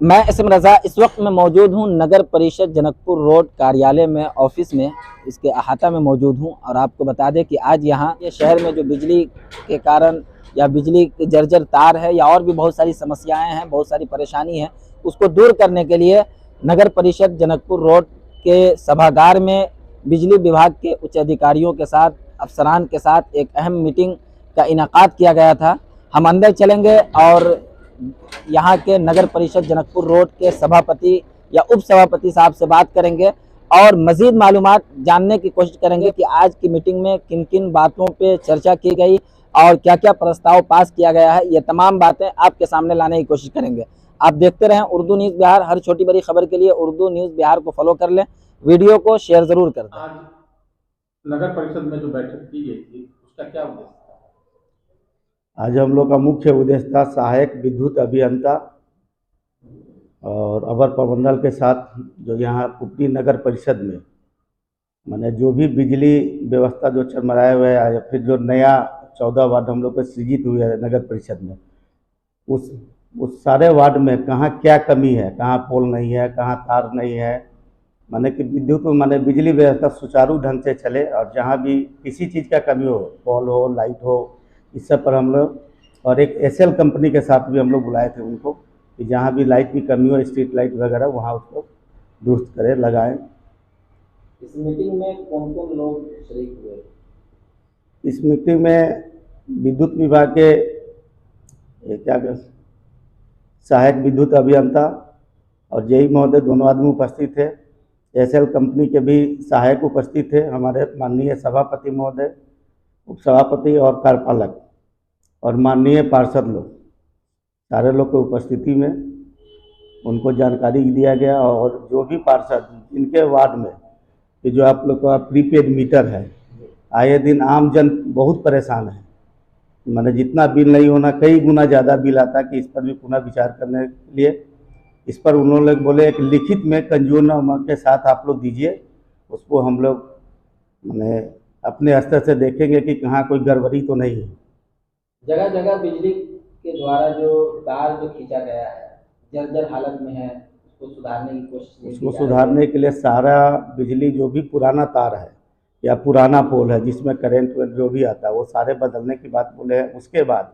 मैं इसम रज़ा इस वक्त मैं मौजूद हूँ नगर परिषद जनकपुर रोड कार्यालय में, ऑफिस में, इसके अहाता में मौजूद हूँ। और आपको बता दें कि आज यहाँ ये शहर में जो बिजली के कारण या बिजली के जर्जर तार है या और भी बहुत सारी समस्याएं हैं, बहुत सारी परेशानी है, उसको दूर करने के लिए नगर परिषद जनकपुर रोड के सभागार में बिजली विभाग के उच्च अधिकारियों के साथ, अफसरान के साथ एक अहम मीटिंग का इनेकाद किया गया था। हम अंदर चलेंगे और यहाँ के नगर परिषद जनकपुर रोड के सभापति या उप सभापति साहब से बात करेंगे और मजीद मालूमात जानने की कोशिश करेंगे कि आज की मीटिंग में किन किन बातों पे चर्चा की गई और क्या क्या प्रस्ताव पास किया गया है। ये तमाम बातें आपके सामने लाने की कोशिश करेंगे। आप देखते रहें उर्दू न्यूज़ बिहार। हर छोटी बड़ी खबर के लिए उर्दू न्यूज़ बिहार को फॉलो कर लें, वीडियो को शेयर जरूर कर दें। आज नगर परिषद में जो बैठक की गई थी उसका क्या उद्देश्य था? आज हम लोग का मुख्य उद्देश्य था सहायक विद्युत अभियंता और अवर प्रमंडल के साथ जो यहाँ पुपरी नगर परिषद में माने जो भी बिजली व्यवस्था जो चरमराए हुए है या फिर जो नया 14 वार्ड हम लोग को सृजित हुए है नगर परिषद में, उस सारे वार्ड में कहाँ क्या कमी है, कहाँ पोल नहीं है, कहाँ तार नहीं है, माने कि विद्युत माने बिजली व्यवस्था सुचारू ढंग से चले और जहाँ भी किसी चीज़ का कमी हो, पोल हो, लाइट हो, इस सब पर हम लोग और एक एसएल कंपनी के साथ भी हम लोग बुलाए थे उनको कि जहाँ भी लाइट की कमी हो, स्ट्रीट लाइट वगैरह, वहाँ उसको दुरुस्त करें, लगाएं। इस मीटिंग में कौन कौन लोग शरीक हुए? इस मीटिंग में विद्युत विभाग के सहायक विद्युत अभियंता और जेई महोदय दोनों आदमी उपस्थित थे। एसएल कंपनी के भी सहायक उपस्थित थे, हमारे माननीय सभापति महोदय, उपसभापति और कार्यपालक और माननीय पार्षद लोग, सारे लोग की उपस्थिति में उनको जानकारी दिया गया। और जो भी पार्षद जिनके वार्ड में कि जो आप लोग का प्रीपेड मीटर है, आए दिन आम जन बहुत परेशान है, माने जितना बिल नहीं होना कई गुना ज़्यादा बिल आता कि इस पर भी पुनः विचार करने के लिए इस पर उन्होंने बोले एक लिखित में कंज्यूमर के साथ आप लोग दीजिए, उसको हम लोग माने अपने स्तर से देखेंगे कि कहाँ कोई गड़बड़ी तो नहीं है। जगह जगह बिजली के द्वारा जो तार जो खींचा गया है जर्जर हालत में है, उसको सुधारने की कोशिश उसको सुधारने के लिए सारा बिजली जो भी पुराना तार है या पुराना पोल है जिसमें करंट जो भी आता है वो सारे बदलने की बात बोले हैं। उसके बाद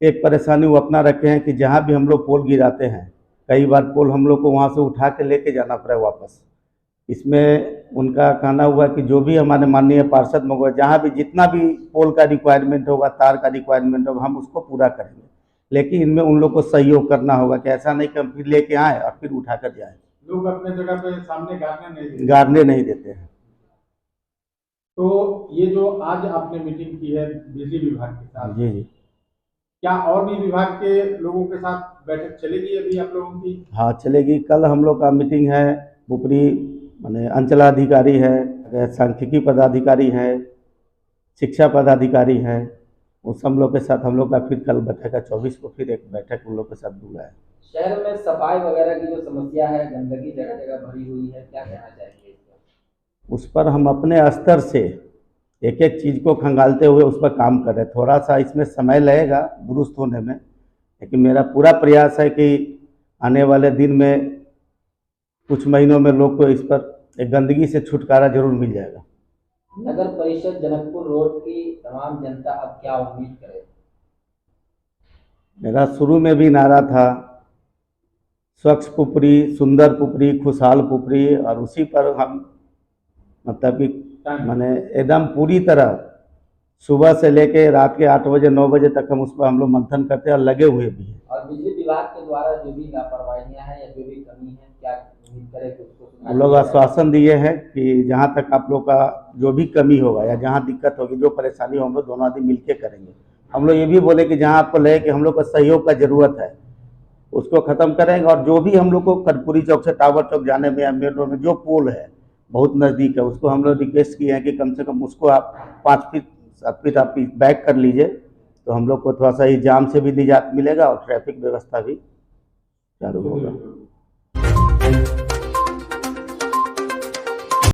एक परेशानी वो अपना रखे हैं कि जहाँ भी हम लोग पोल गिराते हैं, कई बार पोल हम लोग को वहाँ से उठा के लेके जाना पड़ा वापस। इसमें उनका कहना हुआ कि जो भी हमारे माननीय पार्षद महोदय जहाँ भी जितना भी पोल का रिक्वायरमेंट होगा, तार का रिक्वायरमेंट होगा, हम उसको पूरा करेंगे, लेकिन इनमें उन लोग को सहयोग करना होगा कि ऐसा नहीं कि हम फिर लेके आए और फिर उठा कर जाए। लोग अपने जगह पे सामने गारने नहीं देते हैं। तो ये जो आज आपने मीटिंग की है बिजली विभाग के साथ, जी जी, क्या और भी विभाग के लोगों के साथ बैठक चलेगी अभी आप लोगों की? हाँ चलेगी। कल हम लोग का मीटिंग है, ऊपरी माने अंचलाधिकारी है, सांख्यिकी पदाधिकारी है, शिक्षा पदाधिकारी है, उस हम लोग के साथ हम लोग का फिर कल बैठक है 24 को, फिर एक बैठक उन लोग के साथ बुलाया है। शहर में सफाई वगैरह की जो समस्या है, गंदगी जगह जगह भरी हुई है, क्या कहना चाहेंगे? उस पर हम अपने स्तर से एक एक चीज़ को खंगालते हुए उस पर काम कर रहे हैं। थोड़ा सा इसमें समय लगेगा दुरुस्त होने में, लेकिन मेरा पूरा प्रयास है कि आने वाले दिन में कुछ महीनों में लोग को इस पर एक गंदगी से छुटकारा जरूर मिल जाएगा। नगर परिषद जनकपुर रोड की तमाम जनता अब क्या उम्मीद करे? मेरा शुरू में भी नारा था स्वच्छ पुपरी, सुंदर पुपरी, खुशहाल पुपरी, और उसी पर हम मतलब कि माने एकदम पूरी तरह सुबह से लेके रात के 8 बजे 9 बजे तक हम उस पर हम लोग मंथन करते हैं और लगे हुए भी हैं। और बिजली विभाग के द्वारा जो भी लापरवाहियां हैं या जो भी कमी है, क्या उम्मीद करें कि उसको हम लोग आश्वासन दिए हैं कि जहाँ तक आप लोग का जो भी कमी होगा या जहाँ दिक्कत होगी, जो परेशानी हो, हम लोग दोनों आदमी मिलके करेंगे। हम लोग ये भी बोले कि जहाँ आपको लगे कि हम लोग को सहयोग का ज़रूरत है उसको ख़त्म करेंगे। और जो भी हम लोग को कर्पूरी चौक से टावर चौक जाने में या मेन रोड में जो पोल है बहुत नज़दीक है, उसको हम लोग रिक्वेस्ट किए हैं कि कम से कम उसको आप 5 फीट 7 फीट आप बैक कर लीजिए, तो हम लोग को थोड़ा सा ये जाम से भी निजात मिलेगा और ट्रैफिक व्यवस्था भी चालू होगा।